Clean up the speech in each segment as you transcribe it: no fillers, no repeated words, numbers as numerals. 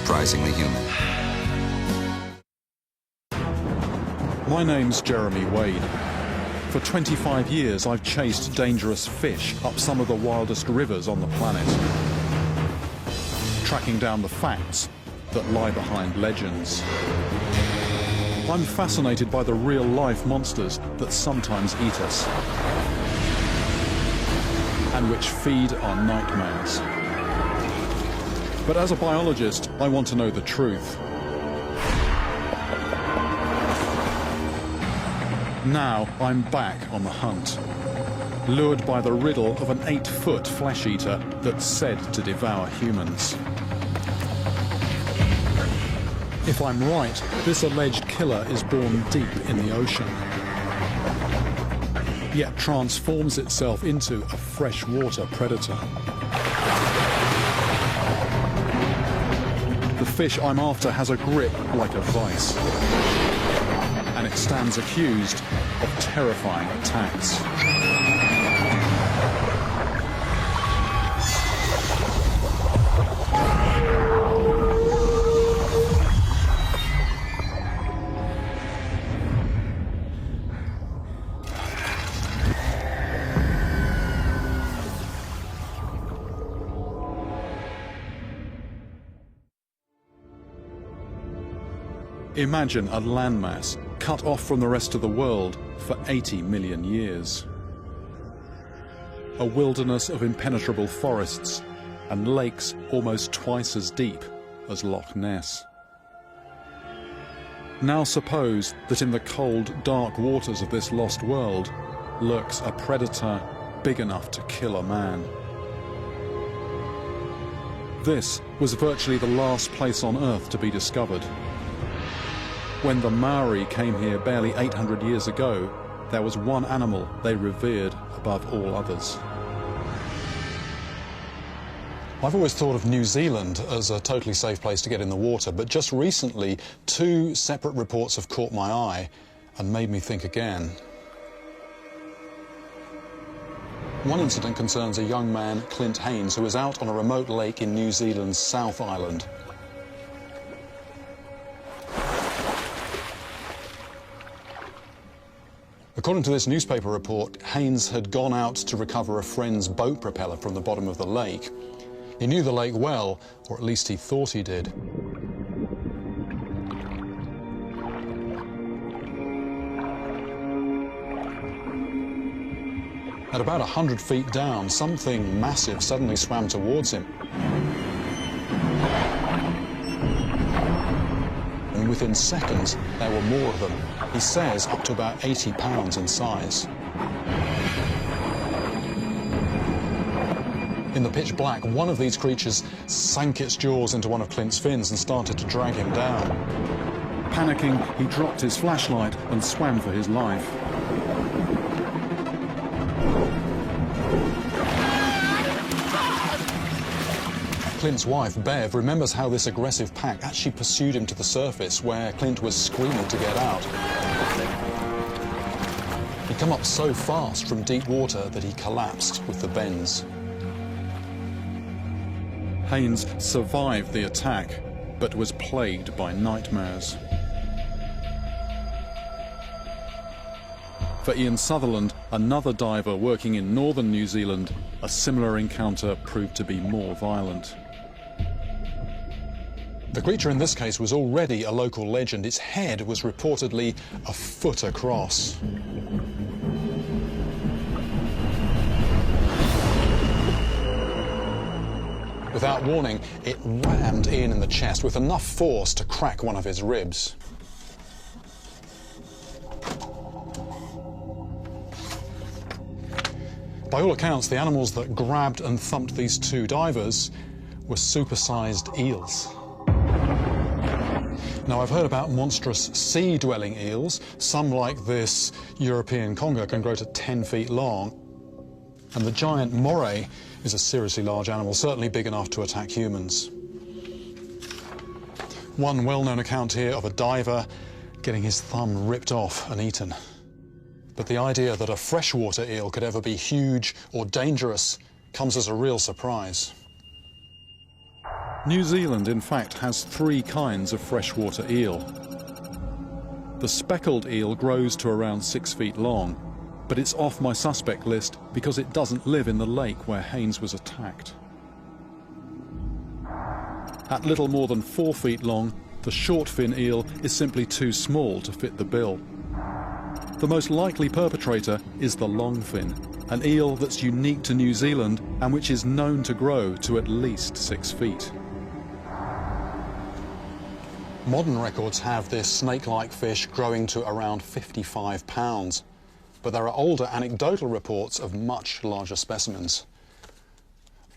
surprisingly human. My name's Jeremy Wade. For 25 years, I've chased dangerous fish up some of the wildest rivers on the planet, tracking down the facts that lie behind legends. I'm fascinated by the real-life monsters that sometimes eat us and which feed our nightmares. But as a biologist, I want to know the truth. Now I'm back on the hunt, lured by the riddle of an 8-foot flesh-eater that's said to devour humans. If I'm right, this alleged killer is born deep in the ocean, yet transforms itself into a freshwater predator. The fish I'm after has a grip like a vice, and it stands accused of terrifying attacks. Imagine a landmass cut off from the rest of the world for 80 million years. A wilderness of impenetrable forests and lakes almost twice as deep as Loch Ness. Now suppose that in the cold, dark waters of this lost world lurks a predator big enough to kill a man. This was virtually the last place on Earth to be discovered. When the Maori came here barely 800 years ago, there was one animal they revered above all others. I've always thought of New Zealand as a totally safe place to get in the water, but just recently, 2 separate reports have caught my eye and made me think again. One incident concerns a young man, Clint Haines, who was out on a remote lake in New Zealand's South Island. According to this newspaper report, Haines had gone out to recover a friend's boat propeller from the bottom of the lake. He knew the lake well, or at least he thought he did. At about 100 feet down, something massive suddenly swam towards him. And within seconds, there were more of them. He says up to about 80 pounds in size. In the pitch black, one of these creatures sank its jaws into one of Clint's fins and started to drag him down. Panicking, he dropped his flashlight and swam for his life. Clint's wife, Bev, remembers how this aggressive pack actually pursued him to the surface, where Clint was screaming to get out. He'd come up so fast from deep water that he collapsed with the bends. Haines survived the attack, but was plagued by nightmares. For Ian Sutherland, another diver working in northern New Zealand, a similar encounter proved to be more violent. The creature in this case was already a local legend. Its head was reportedly a foot across. Without warning, it rammed Ian in the chest with enough force to crack one of his ribs. By all accounts, the animals that grabbed and thumped these 2 divers were supersized eels. Now, I've heard about monstrous sea-dwelling eels. Some, like this European conger, can grow to 10 feet long. And the giant moray is a seriously large animal, certainly big enough to attack humans. One well-known account here of a diver getting his thumb ripped off and eaten. But the idea that a freshwater eel could ever be huge or dangerous comes as a real surprise. New Zealand, in fact, has three kinds of freshwater eel. The speckled eel grows to around 6 feet long, but it's off my suspect list because it doesn't live in the lake where Haynes was attacked. At little more than 4 feet long, the short fin eel is simply too small to fit the bill. The most likely perpetrator is the longfin, an eel that's unique to New Zealand and which is known to grow to at least 6 feet. Modern records have this snake-like fish growing to around 55 pounds, but there are older anecdotal reports of much larger specimens.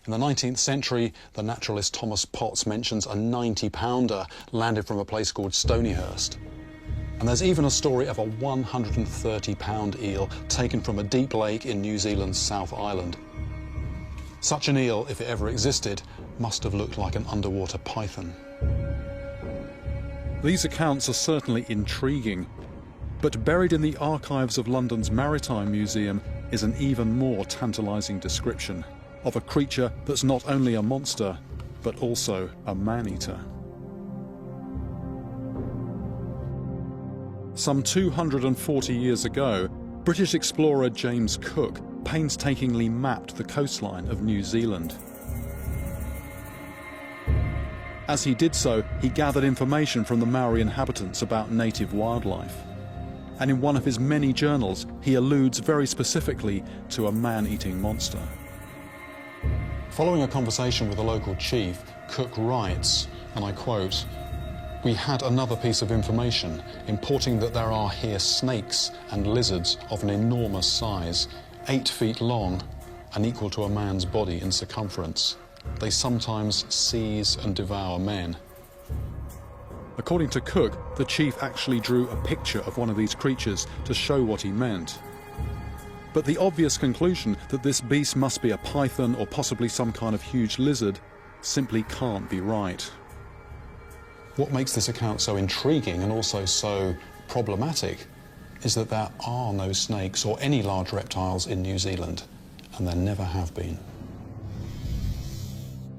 In the 19th century, the naturalist Thomas Potts mentions a 90-pounder landed from a place called Stonyhurst. And there's even a story of a 130-pound eel taken from a deep lake in New Zealand's South Island. Such an eel, if it ever existed, must have looked like an underwater python. These accounts are certainly intriguing, but buried in the archives of London's Maritime Museum is an even more tantalising description of a creature that's not only a monster, but also a man-eater. Some 240 years ago, British explorer James Cook painstakingly mapped the coastline of New Zealand. As he did so, he gathered information from the Maori inhabitants about native wildlife. And in one of his many journals, he alludes very specifically to a man-eating monster. Following a conversation with a local chief, Cook writes, and I quote, "We had another piece of information, importing that there are here snakes and lizards of an enormous size, 8 feet long and equal to a man's body in circumference. They sometimes seize and devour men." According to Cook, the chief actually drew a picture of one of these creatures to show what he meant. But the obvious conclusion that this beast must be a python or possibly some kind of huge lizard simply can't be right. What makes this account so intriguing and also so problematic is that there are no snakes or any large reptiles in New Zealand, and there never have been.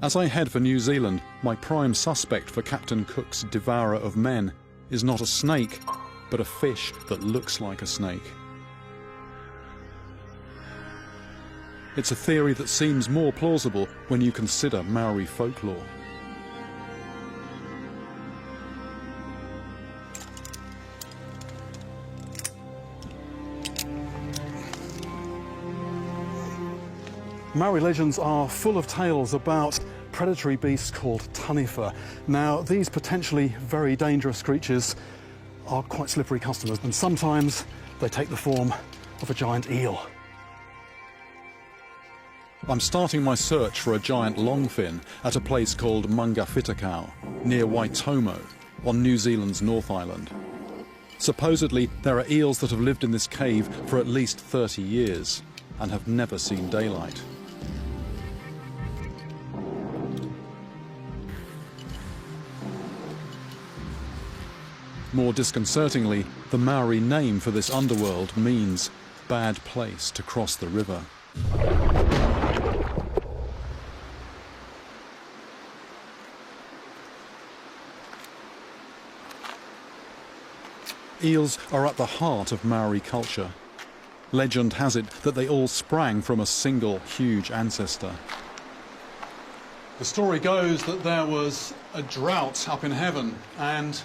As I head for New Zealand, my prime suspect for Captain Cook's devourer of men is not a snake, but a fish that looks like a snake. It's a theory that seems more plausible when you consider Maori folklore. Maori legends are full of tales about predatory beasts called taniwha. Now, these potentially very dangerous creatures are quite slippery customers, and sometimes they take the form of a giant eel. I'm starting my search for a giant longfin at a place called Mangawhitakau, near Waitomo, on New Zealand's North Island. Supposedly, there are eels that have lived in this cave for at least 30 years and have never seen daylight. More disconcertingly, the Maori name for this underworld means bad place to cross the river. Eels are at the heart of Maori culture. Legend has it that they all sprang from a single huge ancestor. The story goes that there was a drought up in heaven and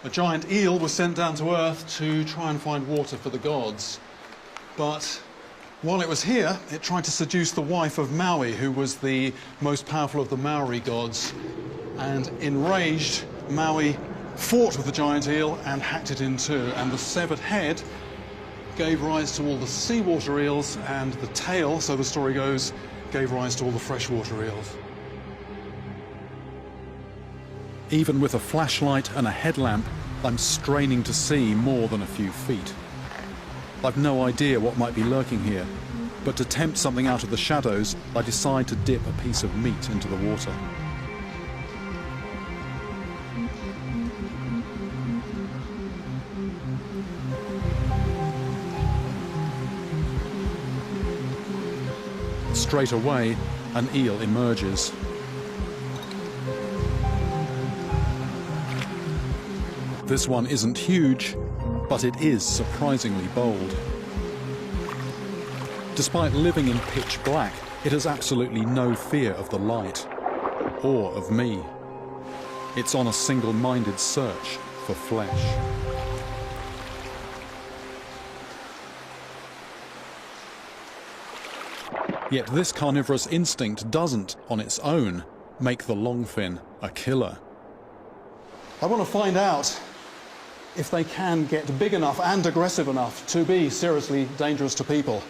a giant eel was sent down to earth to try and find water for the gods. But while it was here, it tried to seduce the wife of Maui, who was the most powerful of the Maori gods. And enraged, Maui fought with the giant eel and hacked it in two. And the severed head gave rise to all the seawater eels, and the tail, so the story goes, gave rise to all the freshwater eels. Even with a flashlight and a headlamp, I'm straining to see more than a few feet. I've no idea what might be lurking here, but to tempt something out of the shadows, I decide to dip a piece of meat into the water. Straight away, an eel emerges. This one isn't huge, but it is surprisingly bold. Despite living in pitch black, it has absolutely no fear of the light, or of me. It's on a single-minded search for flesh. Yet this carnivorous instinct doesn't, on its own, make the longfin a killer. I want to find out if they can get big enough and aggressive enough to be seriously dangerous to people.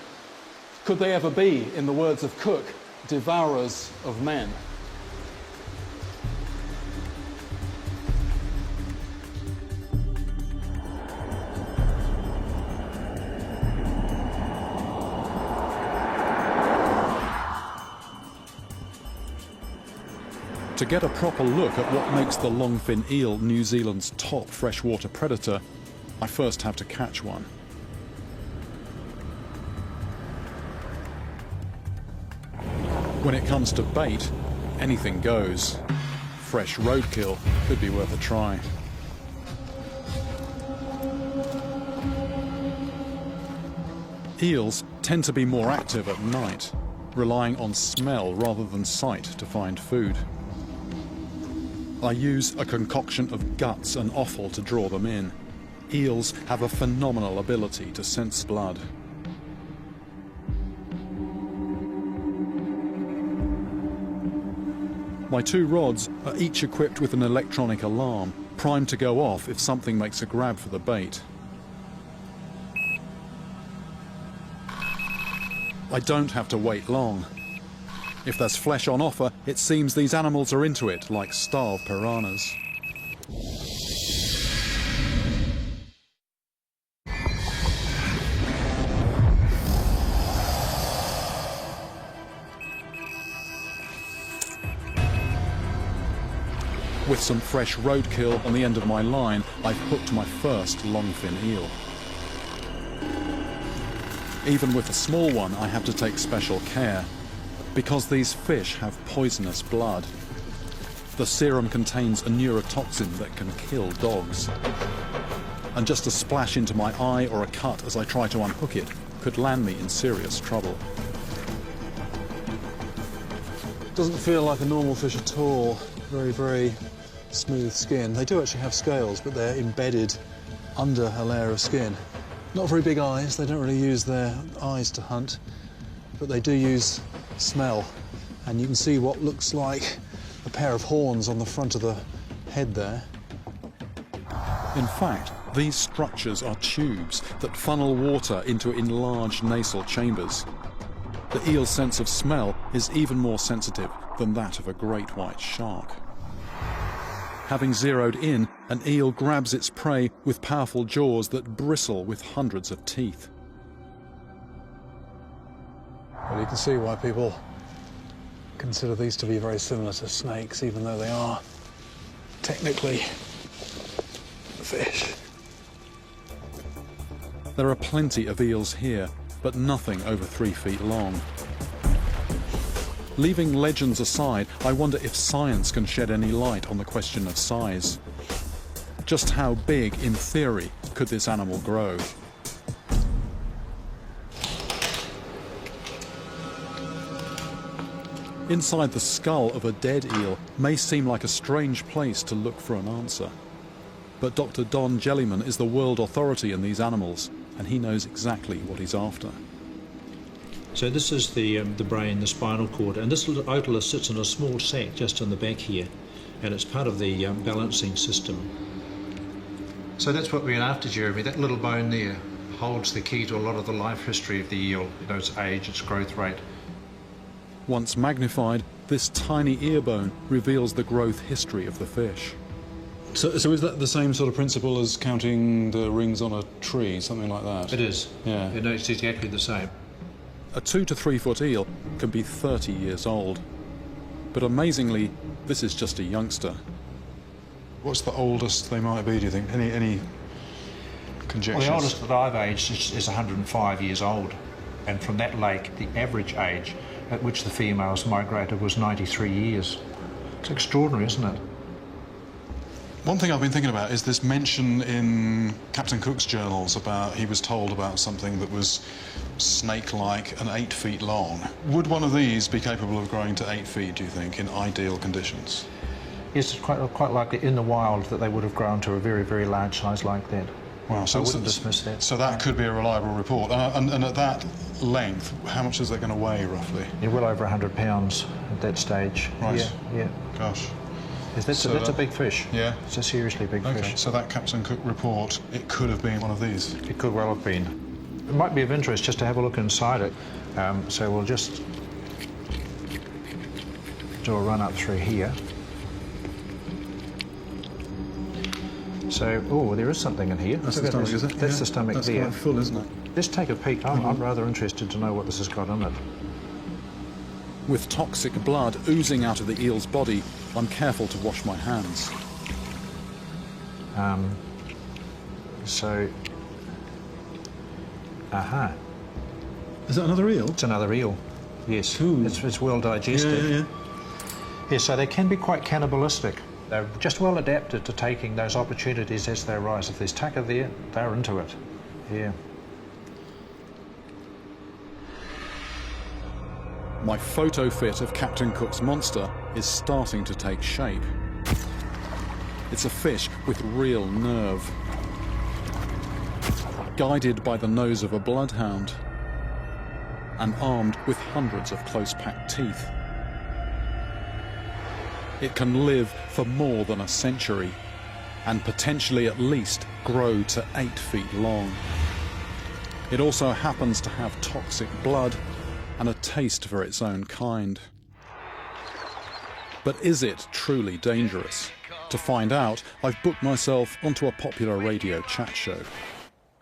Could they ever be, in the words of Cook, devourers of men? To get a proper look at what makes the longfin eel New Zealand's top freshwater predator, I first have to catch one. When it comes to bait, anything goes. Fresh roadkill could be worth a try. Eels tend to be more active at night, relying on smell rather than sight to find food. I use a concoction of guts and offal to draw them in. Eels have a phenomenal ability to sense blood. My two rods are each equipped with an electronic alarm, primed to go off if something makes a grab for the bait. I don't have to wait long. If there's flesh on offer, it seems these animals are into it like starved piranhas. With some fresh roadkill on the end of my line, I've hooked my first longfin eel. Even with a small one, I have to take special care, because these fish have poisonous blood. The serum contains a neurotoxin that can kill dogs. And just a splash into my eye or a cut as I try to unhook it could land me in serious trouble. Doesn't feel like a normal fish at all. Very, very smooth skin. They do actually have scales, but they're embedded under a layer of skin. Not very big eyes. They don't really use their eyes to hunt, but they do use smell, and you can see what looks like a pair of horns on the front of the head there. In fact, these structures are tubes that funnel water into enlarged nasal chambers. The eel's sense of smell is even more sensitive than that of a great white shark. Having zeroed in, an eel grabs its prey with powerful jaws that bristle with hundreds of teeth. Well, you can see why people consider these to be very similar to snakes, even though they are technically fish. There are plenty of eels here, but nothing over 3 feet long. Leaving legends aside, I wonder if science can shed any light on the question of size. Just how big, in theory, could this animal grow? Inside the skull of a dead eel may seem like a strange place to look for an answer. But Dr. Don Jellyman is the world authority in these animals, and he knows exactly what he's after. So this is the brain, the spinal cord, and this little otolith sits in a small sac just in the back here, and it's part of the balancing system. So that's what we're after, Jeremy. That little bone there holds the key to a lot of the life history of the eel, its age, its growth rate. Once magnified, this tiny ear bone reveals the growth history of the fish. So is that the same sort of principle as counting the rings on a tree, something like that? It is. Yeah. It's exactly the same. A 2 to 3 foot eel can be 30 years old. But amazingly, this is just a youngster. What's the oldest they might be, do you think? Any conjectures? Well, the oldest that I've aged is 105 years old. And from that lake, the average age at which the females migrated was 93 years. It's extraordinary, isn't it? One thing I've been thinking about is this mention in Captain Cook's journals about he was told about something that was snake-like and 8 feet long. Would one of these be capable of growing to 8 feet, do you think, in ideal conditions? Yes, it's quite likely in the wild that they would have grown to a very, very large size like that. Wow, I wouldn't dismiss that. So that could be a reliable report. And at that length, how much is that going to weigh, roughly? Yeah, well over 100 pounds at that stage. Right. Yeah. Gosh. Yes, that's a big fish. Yeah. It's a seriously big fish. So that Captain Cook report, it could have been one of these. It could well have been. It might be of interest just to have a look inside it. So we'll just do a run up through here. So, oh, there is something in here. That's the stomach, is it? That's the stomach that's there. That's quite full, isn't it? Let's take a peek. I'm rather interested to know what this has got in it. With toxic blood oozing out of the eel's body, I'm careful to wash my hands. Is that another eel? It's another eel, yes. Ooh. It's well digested. Yeah. Yeah, so they can be quite cannibalistic. They're just well adapted to taking those opportunities as they arise. If there's tucker there, they're into it. Yeah. My photo fit of Captain Cook's monster is starting to take shape. It's a fish with real nerve, guided by the nose of a bloodhound, and armed with hundreds of close-packed teeth. It can live for more than a century, and potentially at least grow to 8 feet long. It also happens to have toxic blood and a taste for its own kind. But is it truly dangerous? To find out, I've booked myself onto a popular radio chat show.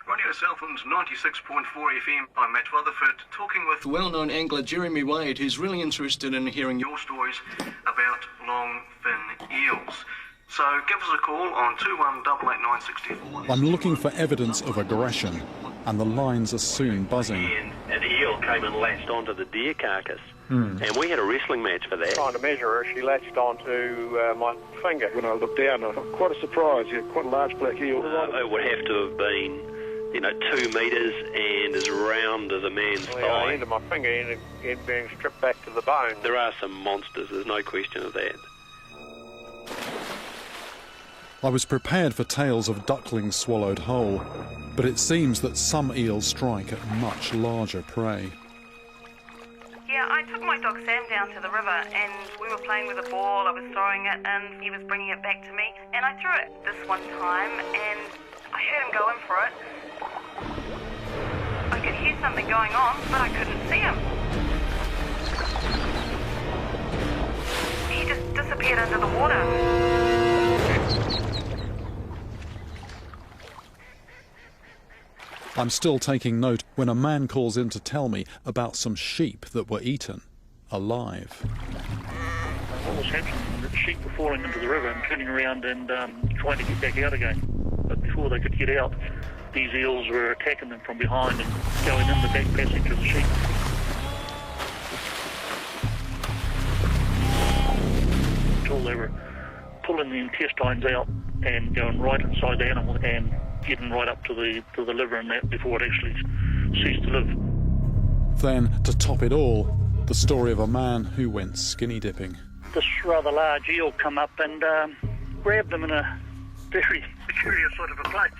Radio Southland's 96.4 FM. I'm Matt Rutherford, talking with well-known angler Jeremy Wade, who's really interested in hearing your stories about long-fin eels. So give us a call on 21888964. I'm looking for evidence of aggression, and the lines are soon buzzing. An eel came and latched onto the deer carcass, and we had a wrestling match for that. Trying to measure her, she latched onto my finger. When I looked down, I was quite a surprise. Yeah, quite a large black eel. It would have to have been, 2 metres and as round as a man's The thigh. end of my finger ended being stripped back to the bone. There are some monsters, there's no question of that. I was prepared for tales of ducklings swallowed whole, but it seems that some eels strike at much larger prey. Yeah, I took my dog Sam down to the river and we were playing with a ball. I was throwing it and he was bringing it back to me and I threw it this one time and I heard him go in for it. I could hear something going on, but I couldn't see him. He just disappeared under the water. I'm still taking note when a man calls in to tell me about some sheep that were eaten alive. What was happening? The sheep were falling into the river and turning around and trying to get back out again. But before they could get out, these eels were attacking them from behind and going in the back passage of the sheep. Until they were pulling the intestines out and going right inside the animal and getting right up to the liver and that before it actually ceased to live. Then, to top it all, the story of a man who went skinny dipping. This rather large eel come up and grabbed them in a very peculiar sort of a clutch.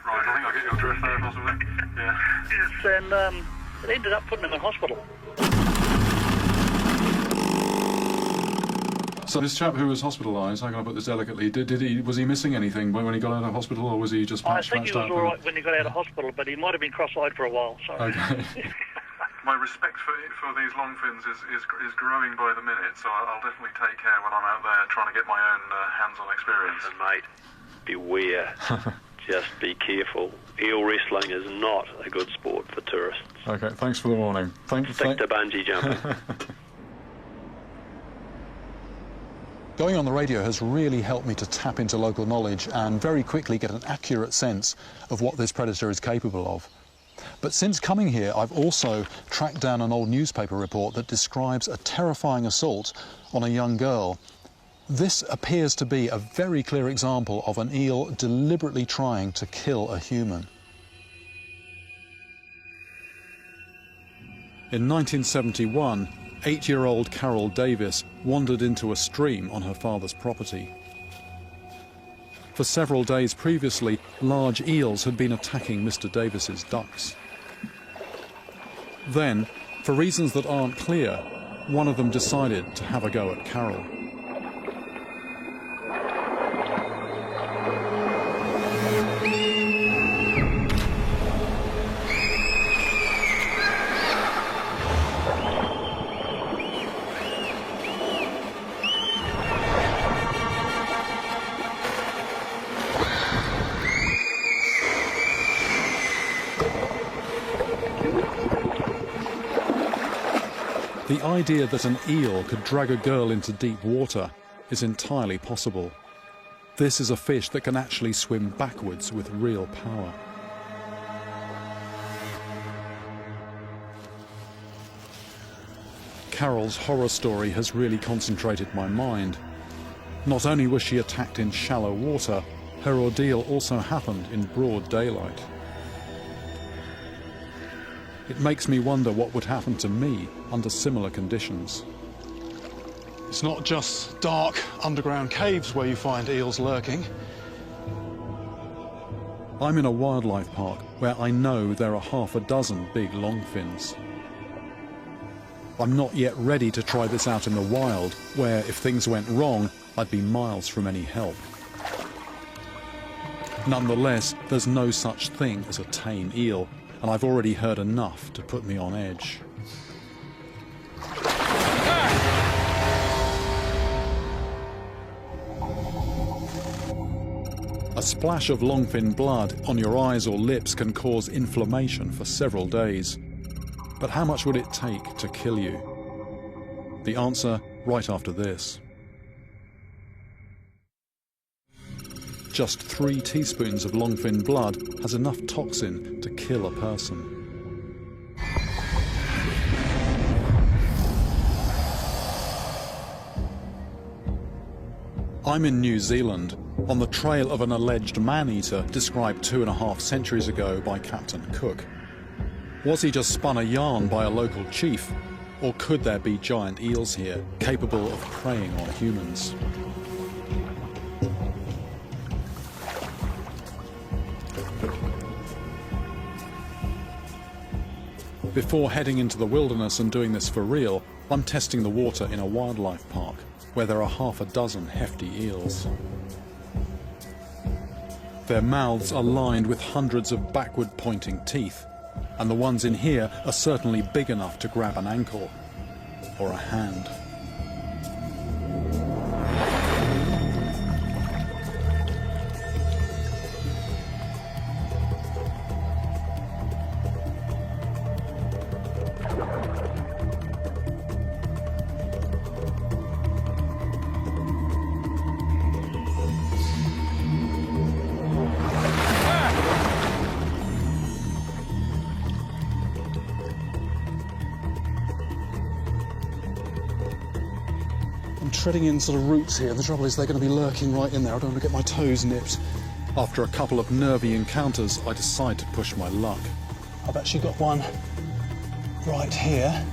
Right, I think I'll get your drift there, possibly. Yeah. Yes, and it ended up putting him in hospital. So this chap who was hospitalised, how can I put this delicately, was he missing anything when he got out of hospital, or was he just I patched think he was up? all right when he got out of hospital, but he might have been cross-eyed for a while. So. Okay. My respect for these longfins is growing by the minute, so I'll definitely take care when I'm out there trying to get my own hands-on experience. And mate, beware. Just be careful. Eel wrestling is not a good sport for tourists. Okay, thanks for the warning. Stick to bungee jumping. Going on the radio has really helped me to tap into local knowledge and very quickly get an accurate sense of what this predator is capable of. But since coming here, I've also tracked down an old newspaper report that describes a terrifying assault on a young girl. This appears to be a very clear example of an eel deliberately trying to kill a human. In 1971, 8-year-old Carol Davis wandered into a stream on her father's property. For several days previously, large eels had been attacking Mr. Davis's ducks. Then, for reasons that aren't clear, one of them decided to have a go at Carol. The idea that an eel could drag a girl into deep water is entirely possible. This is a fish that can actually swim backwards with real power. Carol's horror story has really concentrated my mind. Not only was she attacked in shallow water, her ordeal also happened in broad daylight. It makes me wonder what would happen to me under similar conditions. It's not just dark underground caves where you find eels lurking. I'm in a wildlife park where I know there are half a dozen big longfins. I'm not yet ready to try this out in the wild, where if things went wrong, I'd be miles from any help. Nonetheless, there's no such thing as a tame eel, and I've already heard enough to put me on edge. A splash of longfin blood on your eyes or lips can cause inflammation for several days. But how much would it take to kill you? The answer right after this. Just 3 teaspoons of longfin blood has enough toxin to kill a person. I'm in New Zealand, on the trail of an alleged man-eater described 2.5 centuries ago by Captain Cook. Was he just spun a yarn by a local chief, or could there be giant eels here, capable of preying on humans? Before heading into the wilderness and doing this for real, I'm testing the water in a wildlife park, where there are half a dozen hefty eels. Their mouths are lined with hundreds of backward-pointing teeth, and the ones in here are certainly big enough to grab an ankle or a hand. I'm treading in sort of roots here, and the trouble is they're going to be lurking right in there. I don't want to get my toes nipped. After a couple of nervy encounters, I decide to push my luck. I've actually got one right here.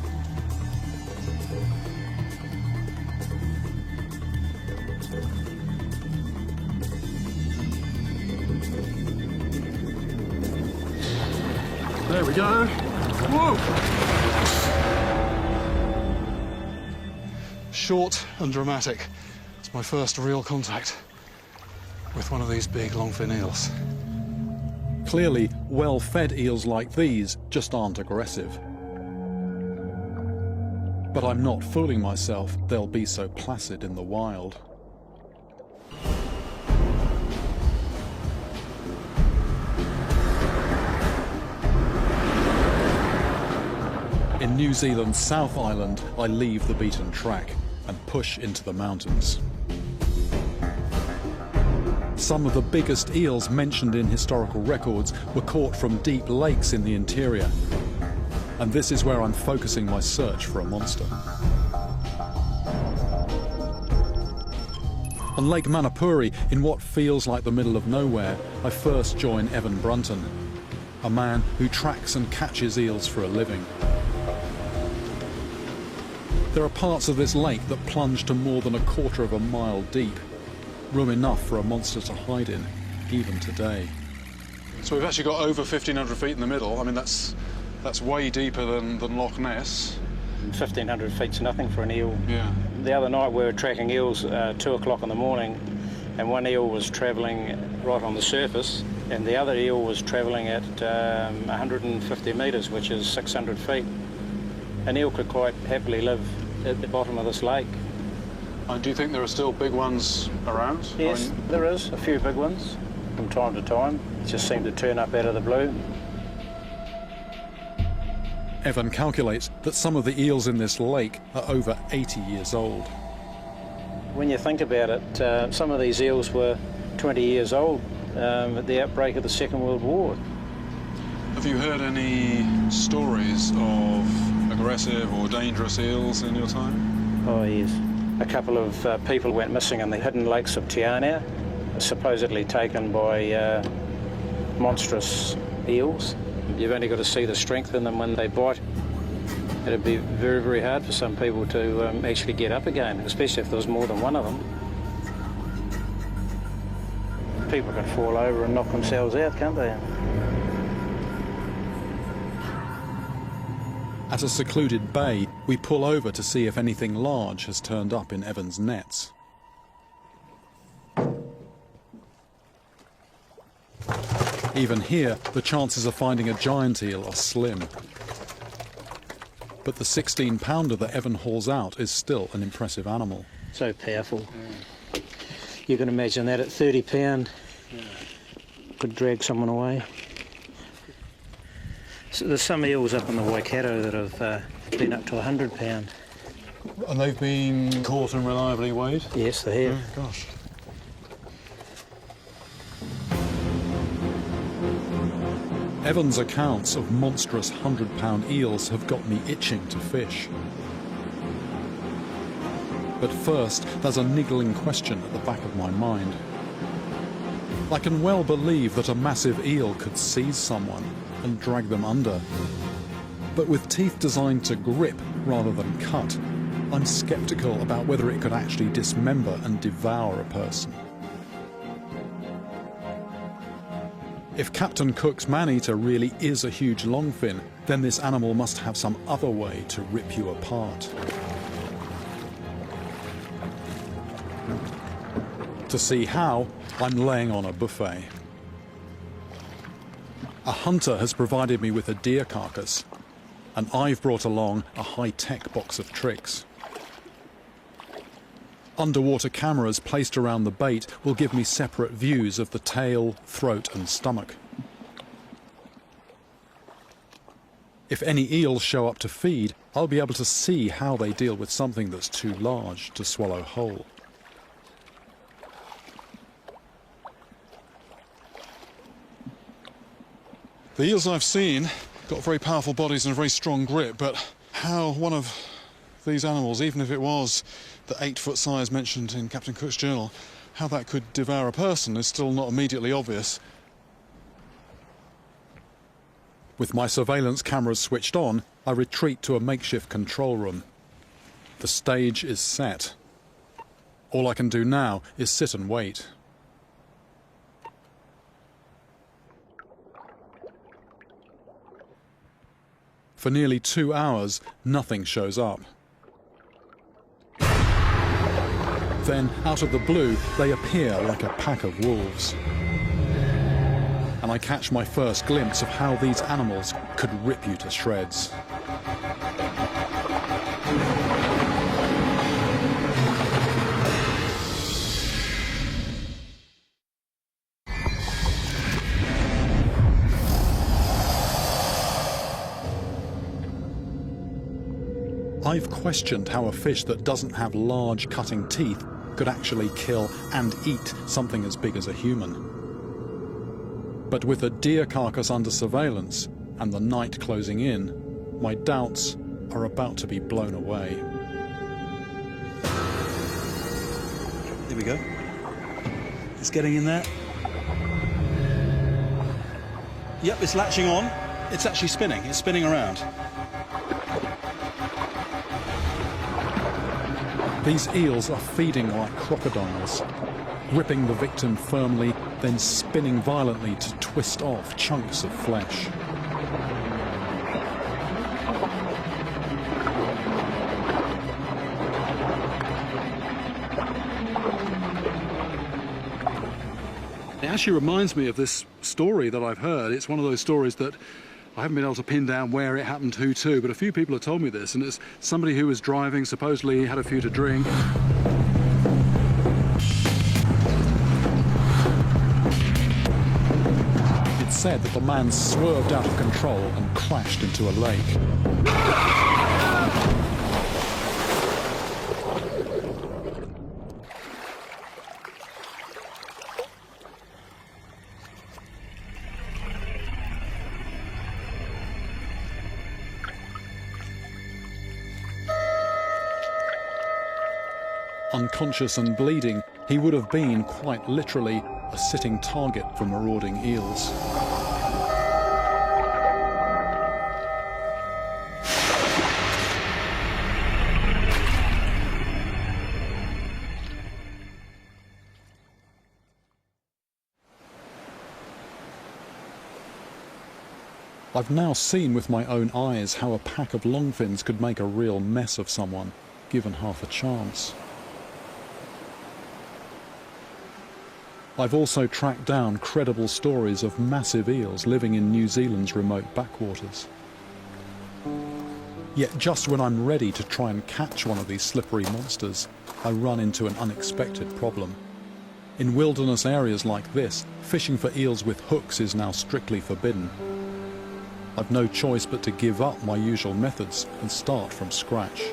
There we go. Whoa! Short and dramatic. It's my first real contact with one of these big longfin eels. Clearly, well-fed eels like these just aren't aggressive. But I'm not fooling myself, they'll be so placid in the wild. In New Zealand's South Island, I leave the beaten track and push into the mountains. Some of the biggest eels mentioned in historical records were caught from deep lakes in the interior, and this is where I'm focusing my search for a monster. On Lake Manapuri, in what feels like the middle of nowhere, I first join Evan Brunton, a man who tracks and catches eels for a living. There are parts of this lake that plunge to more than 1/4 of a mile deep, room enough for a monster to hide in, even today. So we've actually got over 1,500 feet in the middle. I mean, that's way deeper than Loch Ness. 1,500 feet's nothing for an eel. Yeah. The other night we were tracking eels 2 o'clock in the morning, and one eel was travelling right on the surface, and the other eel was travelling at 150 metres, which is 600 feet. An eel could quite happily live at the bottom of this lake. And do you think there are still big ones around? Yes, there is a few big ones from time to time. Just seem to turn up out of the blue. Evan calculates that some of the eels in this lake are over 80 years old. When you think about it, some of these eels were 20 years old at the outbreak of the Second World War. Have you heard any stories of aggressive or dangerous eels in your time? Oh yes. A couple of people went missing in the hidden lakes of Te Anau, supposedly taken by monstrous eels. You've only got to see the strength in them when they bite. It'd be very, very hard for some people to actually get up again, especially if there's more than one of them. People can fall over and knock themselves out, can't they? At a secluded bay, we pull over to see if anything large has turned up in Evan's nets. Even here, the chances of finding a giant eel are slim. But the 16-pounder that Evan hauls out is still an impressive animal. So powerful. You can imagine that at 30 pound, could drag someone away. So there's some eels up in the Waikato that have been up to 100 pound. And they've been caught and reliably weighed? Yes, they have. Oh, gosh. Evan's accounts of monstrous 100-pound eels have got me itching to fish. But first, there's a niggling question at the back of my mind. I can well believe that a massive eel could seize someone and drag them under. But with teeth designed to grip rather than cut, I'm sceptical about whether it could actually dismember and devour a person. If Captain Cook's man-eater really is a huge longfin, then this animal must have some other way to rip you apart. To see how, I'm laying on a buffet. A hunter has provided me with a deer carcass, and I've brought along a high-tech box of tricks. Underwater cameras placed around the bait will give me separate views of the tail, throat and stomach. If any eels show up to feed, I'll be able to see how they deal with something that's too large to swallow whole. The eels I've seen got very powerful bodies and a very strong grip, but how one of these animals, even if it was the 8-foot size mentioned in Captain Cook's journal, how that could devour a person is still not immediately obvious. With my surveillance cameras switched on, I retreat to a makeshift control room. The stage is set. All I can do now is sit and wait. For nearly 2 hours, nothing shows up. Then, out of the blue, they appear like a pack of wolves. And I catch my first glimpse of how these animals could rip you to shreds. I've questioned how a fish that doesn't have large cutting teeth could actually kill and eat something as big as a human. But with a deer carcass under surveillance and the night closing in, my doubts are about to be blown away. There we go. It's getting in there. Yep, it's latching on. It's actually spinning. It's spinning around. These eels are feeding like crocodiles, gripping the victim firmly, then spinning violently to twist off chunks of flesh. It actually reminds me of this story that I've heard. It's one of those stories that I haven't been able to pin down where it happened to, but a few people have told me this, and it's somebody who was driving, supposedly had a few to drink. It's said that the man swerved out of control and crashed into a lake. Unconscious and bleeding, he would have been, quite literally, a sitting target for marauding eels. I've now seen with my own eyes how a pack of longfins could make a real mess of someone, given half a chance. I've also tracked down credible stories of massive eels living in New Zealand's remote backwaters. Yet just when I'm ready to try and catch one of these slippery monsters, I run into an unexpected problem. In wilderness areas like this, fishing for eels with hooks is now strictly forbidden. I've no choice but to give up my usual methods and start from scratch.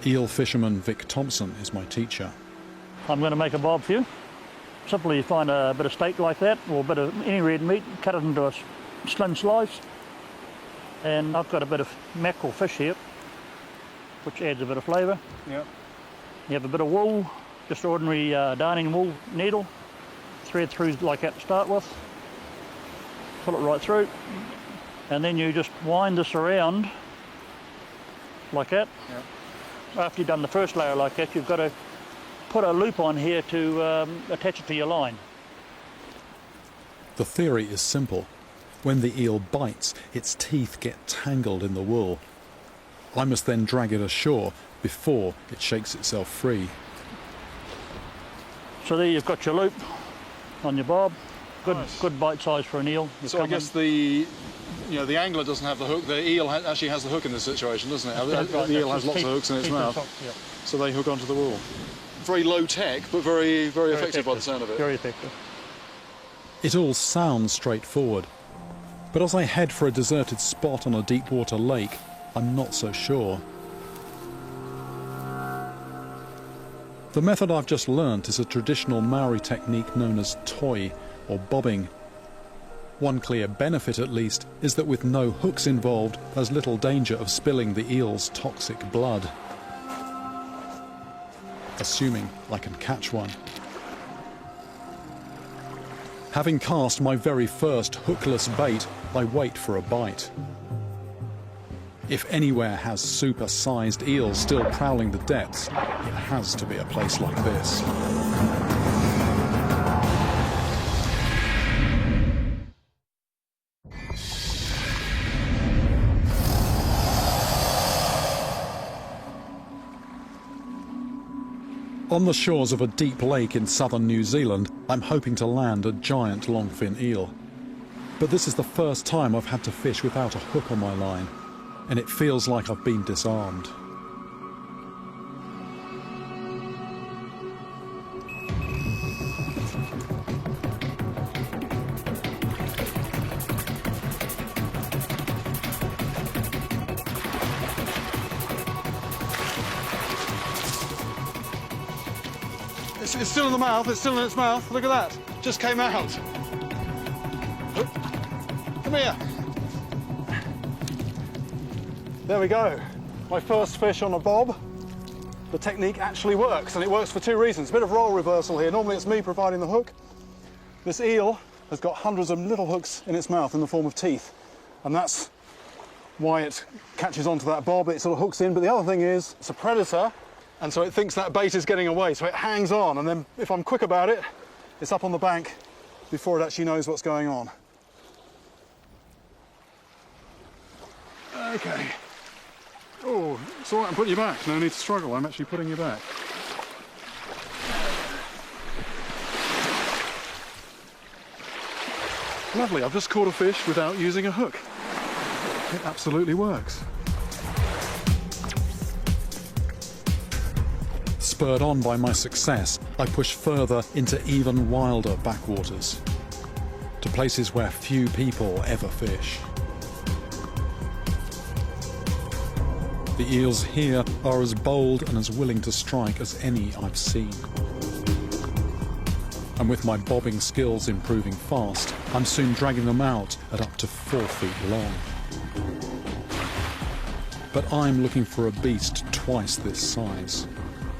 Eel fisherman Vic Thompson is my teacher. I'm going to make a bob for you. Simply you find a bit of steak like that, or a bit of any red meat, cut it into a slim slice. And I've got a bit of mackerel fish here, which adds a bit of flavour. Yep. You have a bit of wool, just ordinary darning wool needle, thread through like that to start with. Pull it right through, and then you just wind this around like that. Yep. After you've done the first layer like that, you've got to put a loop on here to attach it to your line. The theory is simple. When the eel bites, its teeth get tangled in the wool. I must then drag it ashore before it shakes itself free. So there you've got your loop on your bob. Good, Nice. good bite size for an eel. So I guess the angler doesn't have the hook. The eel actually has the hook in this situation, doesn't it? The eel has lots of hooks in its mouth, so they hook onto the wool. Very low tech, but very, very effective by the sound of it. Very effective. It all sounds straightforward, but as I head for a deserted spot on a deep water lake, I'm not so sure. The method I've just learnt is a traditional Maori technique known as toi, or bobbing. One clear benefit, at least, is that with no hooks involved, there's little danger of spilling the eel's toxic blood. Assuming I can catch one. Having cast my very first hookless bait, I wait for a bite. If anywhere has super-sized eels still prowling the depths, it has to be a place like this. On the shores of a deep lake in southern New Zealand, I'm hoping to land a giant longfin eel. But this is the first time I've had to fish without a hook on my line, and it feels like I've been disarmed. It's still in the mouth, it's still in its mouth. Look at that, just came out. Come here. There we go. My first fish on a bob. the technique actually works, and it works for two reasons. A bit of role reversal here. Normally it's me providing the hook. This eel has got hundreds of little hooks in its mouth in the form of teeth, and that's why it catches onto that bob. It sort of hooks in, but the other thing is it's a predator, and so it thinks that bait is getting away, so it hangs on, and then if I'm quick about it, it's up on the bank before it actually knows what's going on. Okay. Oh, it's all right, I'm putting you back. No need to struggle, I'm actually putting you back. Lovely, I've just caught a fish without using a hook. It absolutely works. Spurred on by my success, I push further into even wilder backwaters, to places where few people ever fish. The eels here are as bold and as willing to strike as any I've seen. And with my bobbing skills improving fast, I'm soon dragging them out at up to 4 feet long. But I'm looking for a beast twice this size,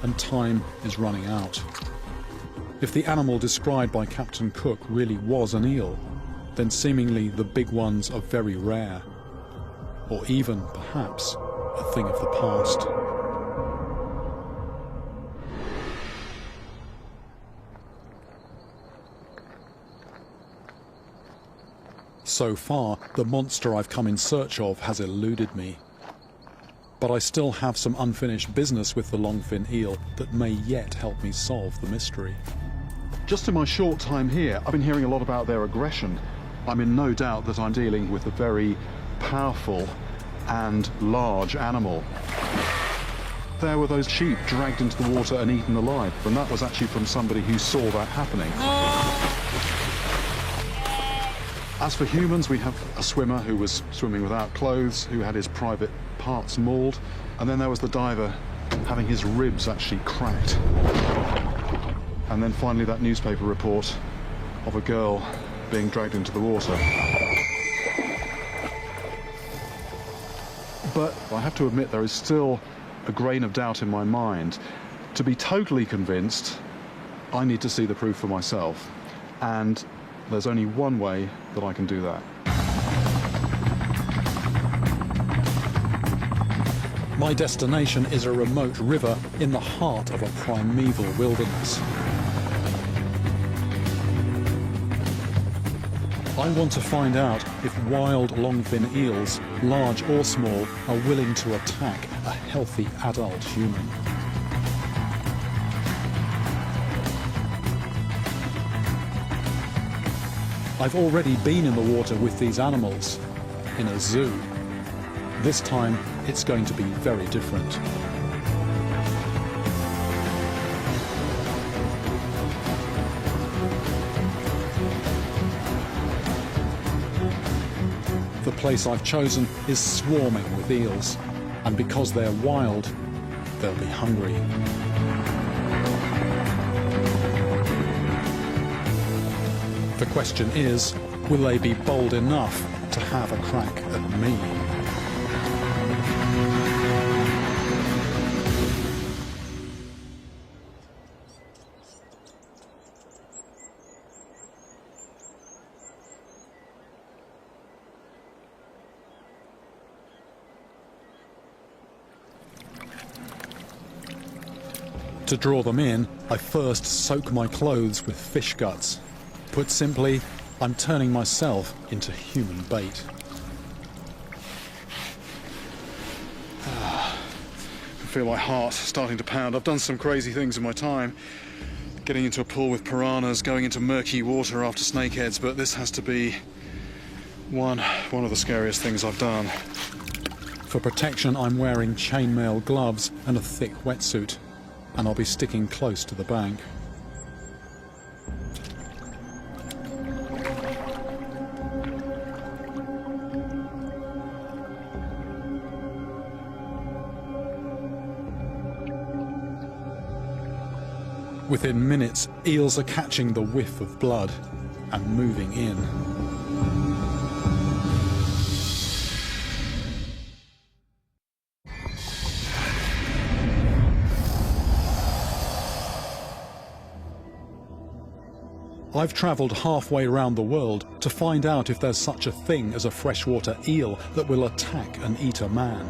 and time is running out. If the animal described by Captain Cook really was an eel, then seemingly the big ones are very rare, or even, perhaps, a thing of the past. So far, the monster I've come in search of has eluded me. But I still have some unfinished business with the longfin eel that may yet help me solve the mystery. Just in my short time here, I've been hearing a lot about their aggression. I'm in no doubt that I'm dealing with a very powerful and large animal. There were those sheep dragged into the water and eaten alive, and that was actually from somebody who saw that happening. As for humans, we have a swimmer who was swimming without clothes, who had his private parts mauled, and then there was the diver having his ribs actually cracked. And then finally that newspaper report of a girl being dragged into the water. But I have to admit there is still a grain of doubt in my mind. To be totally convinced, I need to see the proof for myself. And there's only one way that I can do that. My destination is a remote river in the heart of a primeval wilderness. I want to find out if wild longfin eels, large or small, are willing to attack a healthy adult human. I've already been in the water with these animals, in a zoo. This time, it's going to be very different. The place I've chosen is swarming with eels, and because they're wild, they'll be hungry. The question is, will they be bold enough to have a crack at me? To draw them in, I first soak my clothes with fish guts. Put simply, I'm turning myself into human bait. I feel my heart starting to pound. I've done some crazy things in my time. Getting into a pool with piranhas, going into murky water after snakeheads, but this has to be one of the scariest things I've done. For protection, I'm wearing chainmail gloves and a thick wetsuit, and I'll be sticking close to the bank. Within minutes, eels are catching the whiff of blood and moving in. I've travelled halfway around the world to find out if there's such a thing as a freshwater eel that will attack and eat a man.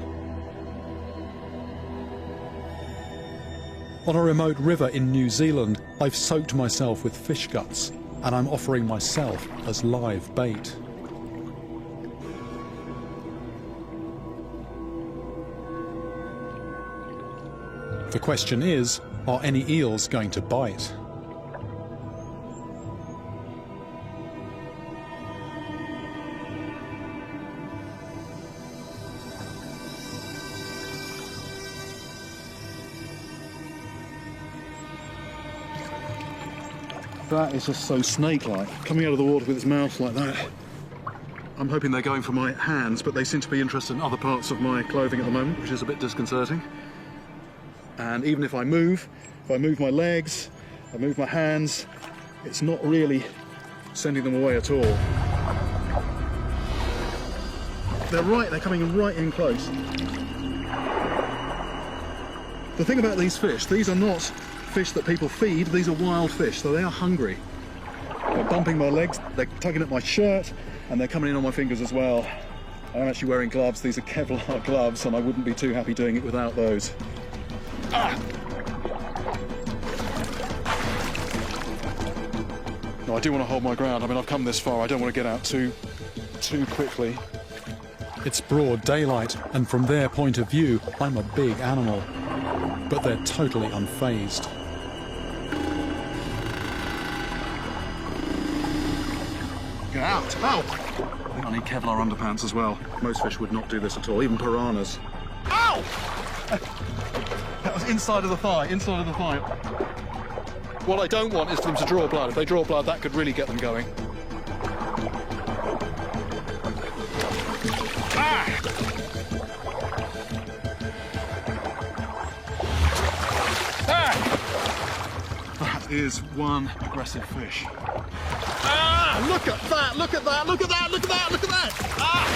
On a remote river in New Zealand, I've soaked myself with fish guts, and I'm offering myself as live bait. The question is, are any eels going to bite? That is just so snake-like, coming out of the water with its mouth like that. I'm hoping they're going for my hands, but they seem to be interested in other parts of my clothing at the moment, which is a bit disconcerting. And even if I move my legs, I move my hands, it's not really sending them away at all. They're coming right in close. The thing about these fish, these are not fish that people feed, these are wild fish, so they are hungry. They're bumping my legs, they're tugging at my shirt, and they're coming in on my fingers as well. I'm actually wearing gloves, these are Kevlar gloves, and I wouldn't be too happy doing it without those. Ah! No, I do want to hold my ground. I mean, I've come this far, I don't want to get out too quickly. It's broad daylight, and from their point of view, I'm a big animal. But they're totally unfazed. Get out! Ow! I think I need Kevlar underpants as well. Most fish would not do this at all, even piranhas. Ow! That was inside of the thigh, inside of the thigh. What I don't want is for them to draw blood. If they draw blood, that could really get them going. Ah! That is one aggressive fish. Ah! Look at that! Look at that! Look at that! Look at that! Look at that! Ah!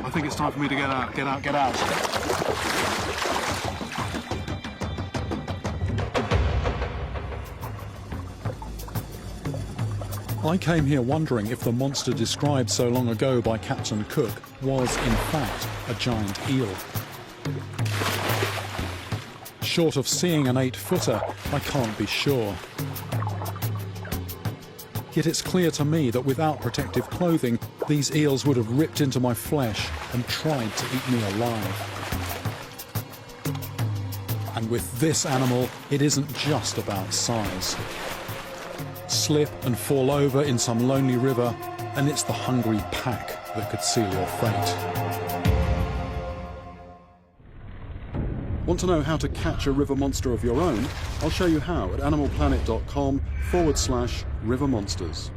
I think it's time for me to get out. Get out! Get out! I came here wondering if the monster described so long ago by Captain Cook was, in fact, a giant eel. Short of seeing an 8-footer, I can't be sure. Yet it's clear to me that without protective clothing, these eels would have ripped into my flesh and tried to eat me alive. And with this animal, it isn't just about size. Slip and fall over in some lonely river, and it's the hungry pack that could seal your fate. Want to know how to catch a river monster of your own? I'll show you how at animalplanet.com/river monsters.